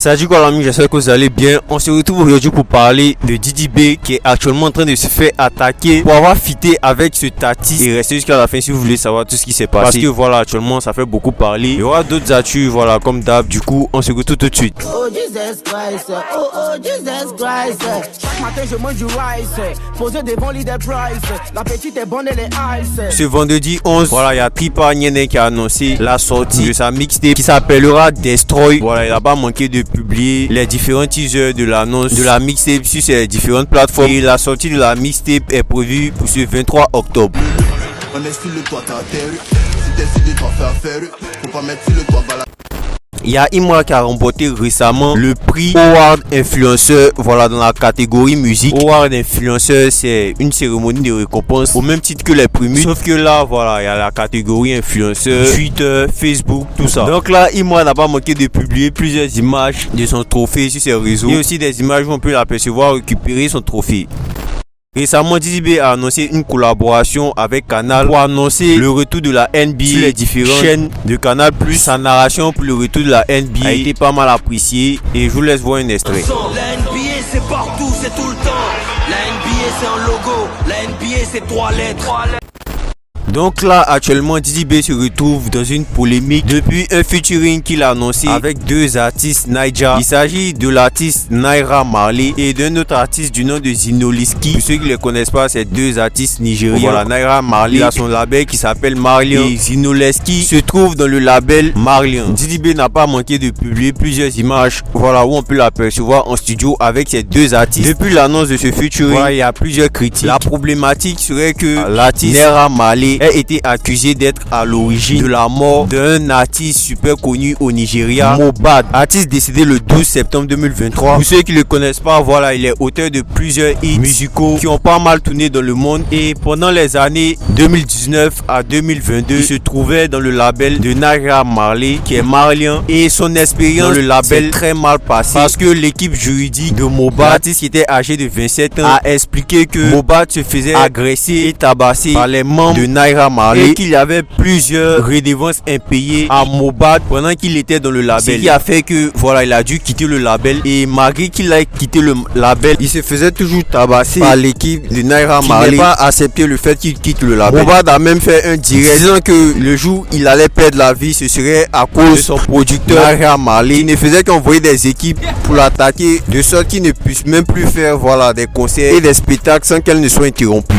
Salut quoi l'ami, j'espère que vous allez bien. On se retrouve aujourd'hui pour parler de Didi B qui est actuellement en train de se faire attaquer pour avoir fité avec ce Tati. Et restez jusqu'à la fin si vous voulez savoir tout ce qui s'est passé. Parce que voilà, actuellement ça fait beaucoup parler. Il y aura d'autres actus, voilà, comme d'hab. Du coup, on se retrouve tout de suite. Oh Jesus Christ, oh Jesus Christ. Chaque matin je mange du rice, posé devant l'idée price. La petite est bonne et les ice. Ce vendredi 11, voilà, il y a Tripa Nyene qui a annoncé la sortie de sa mixtape qui s'appellera Destroy. Voilà, il n'a pas manqué de publier les différents teasers de l'annonce de la mixtape sur ces différentes plateformes. Et la sortie de la mixtape est prévue pour ce 23 octobre. On est sur le toit, t'as atterri. Si t'es sur le toit, fais affaire. Faut pas mettre sur le toit, voilà. Il y a Imra qui a remporté récemment le prix Award Influenceur, voilà, dans la catégorie musique. Award Influenceur, c'est une cérémonie de récompense au même titre que les prix. Sauf que là, voilà, il y a la catégorie influenceur, Twitter, Facebook, tout ça. Donc là, Imra n'a pas manqué de publier plusieurs images de son trophée sur ses réseaux. Et aussi des images où on peut l'apercevoir récupérer son trophée. Récemment, Didi B a annoncé une collaboration avec Canal pour annoncer le retour de la NBA sur les différentes chaînes de Canal+. Sa narration pour le retour de la NBA a été pas mal appréciée et je vous laisse voir un extrait. La NBA c'est partout, c'est tout le temps. La NBA c'est un logo, la NBA c'est 3 lettres. Donc là, actuellement, Didi B se retrouve dans une polémique depuis un featuring qu'il a annoncé avec deux artistes Naija. Il s'agit de l'artiste Naira Marley et d'un autre artiste du nom de Zinoliski. Pour ceux qui ne les connaissent pas, c'est deux artistes nigériens. Voilà, Naira Marley a son label qui s'appelle Marlian et Zinoliski se trouve dans le label Marlian. Didi B n'a pas manqué de publier plusieurs images, voilà, où on peut l'apercevoir en studio avec ces deux artistes. Depuis l'annonce de ce featuring, voilà, il y a plusieurs critiques. La problématique serait que l'artiste Naira Marley a été accusé d'être à l'origine de la mort d'un artiste super connu au Nigeria, Mohbad, artiste décédé le 12 septembre 2023. Pour ceux qui ne le connaissent pas, voilà, il est auteur de plusieurs hits musicaux qui ont pas mal tourné dans le monde et pendant les années 2019 à 2022, il se trouvait dans le label de Naira Marley qui est Marlian et son expérience dans le label s'est très mal passée parce que l'équipe juridique de Mohbad, l'artiste qui était âgé de 27 ans, a expliqué que Mohbad se faisait agresser et tabasser par les membres de Naira Marley et qu'il y avait plusieurs redevances impayées à Mohbad pendant qu'il était dans le label. Ce qui a fait que voilà, il a dû quitter le label et malgré qu'il a quitté le label, il se faisait toujours tabasser par l'équipe de Naira Marley qui n'a pas accepté le fait qu'il quitte le label. Mohbad a même fait un direct disant que le jour où il allait perdre la vie, ce serait à cause de son producteur Naira Marley qui ne faisait qu'envoyer des équipes pour l'attaquer de sorte qu'il ne puisse même plus faire voilà, des concerts et des spectacles sans qu'elle ne soit interrompue.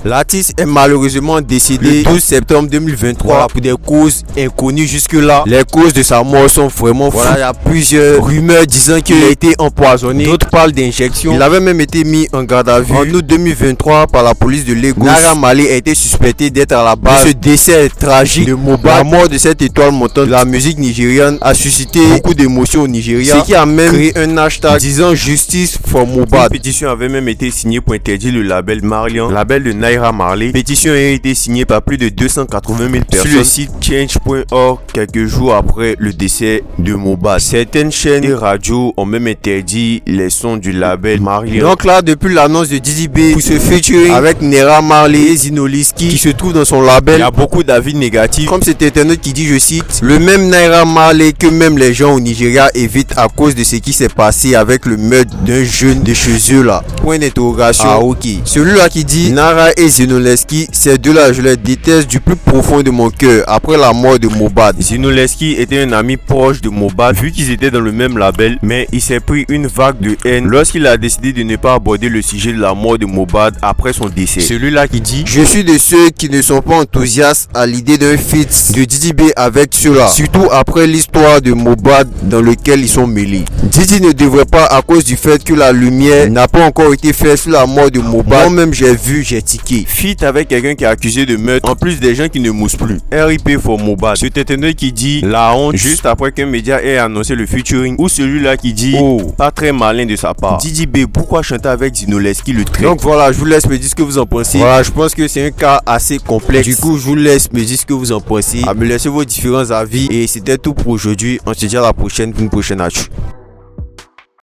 L'artiste est malheureusement décédé le 12 septembre 2023 pour des causes inconnues jusque-là. Les causes de sa mort sont vraiment fous. Voilà, il y a plusieurs rumeurs disant qu'il a été empoisonné. D'autres parlent d'injection. Il avait même été mis en garde à vue en août 2023 par la police de Lagos. Naira Marley a été suspecté d'être à la base de ce décès tragique de Mohbad. La mort de cette étoile montante de la musique nigériane a suscité beaucoup d'émotions au Nigeria. Ce qui a même créé un hashtag disant justice for Mohbad. Une pétition avait même été signée pour interdire le label Marlian, label de Naira Marley. Pétition a été signée par plus de 280 000 personnes sur le site change.org quelques jours après le décès de Mohbad. Certaines chaînes et radios ont même interdit les sons du label Marlian. Donc là, depuis l'annonce de Didi B pour ce featuring avec Naira Marley et Zinoliski qui se trouve dans son label, il y a beaucoup d'avis négatifs. Comme cet internaute qui dit, je cite, le même Naira Marley que même les gens au Nigeria évitent à cause de ce qui s'est passé avec le meurtre d'un jeune de chez eux là. Point d'interrogation. Ah ok. Celui-là qui dit Naira et Zinoliski, ces deux-là, je les déteste du plus profond de mon cœur après la mort de Mohbad. Zinoliski était un ami proche de Mohbad vu qu'ils étaient dans le même label, mais il s'est pris une vague de haine lorsqu'il a décidé de ne pas aborder le sujet de la mort de Mohbad après son décès. Celui-là qui dit, je suis de ceux qui ne sont pas enthousiastes à l'idée d'un feat de Didi B avec ceux-là, surtout après l'histoire de Mohbad dans lequel ils sont mêlés. Didi ne devrait pas, à cause du fait que la lumière n'a pas encore été faite sur la mort de Mohbad. Moi-même j'ai vu, j'ai tiqué. Feat avec quelqu'un qui est accusé de meurtre, en plus des gens qui ne moussent plus. RIP for Mohbad. Ce tétaneux qui dit la honte juste après qu'un média ait annoncé le featuring, ou celui-là qui dit oh, pas très malin de sa part. Didi B, pourquoi chanter avec Zinoliski le trait? Donc voilà, je vous laisse me dire ce que vous en pensez. Voilà, je pense que c'est un cas assez complexe. Du coup, je vous laisse me dire ce que vous en pensez. À me laisser vos différents avis. Et c'était tout pour aujourd'hui. On se dit à la prochaine pour une prochaine actu.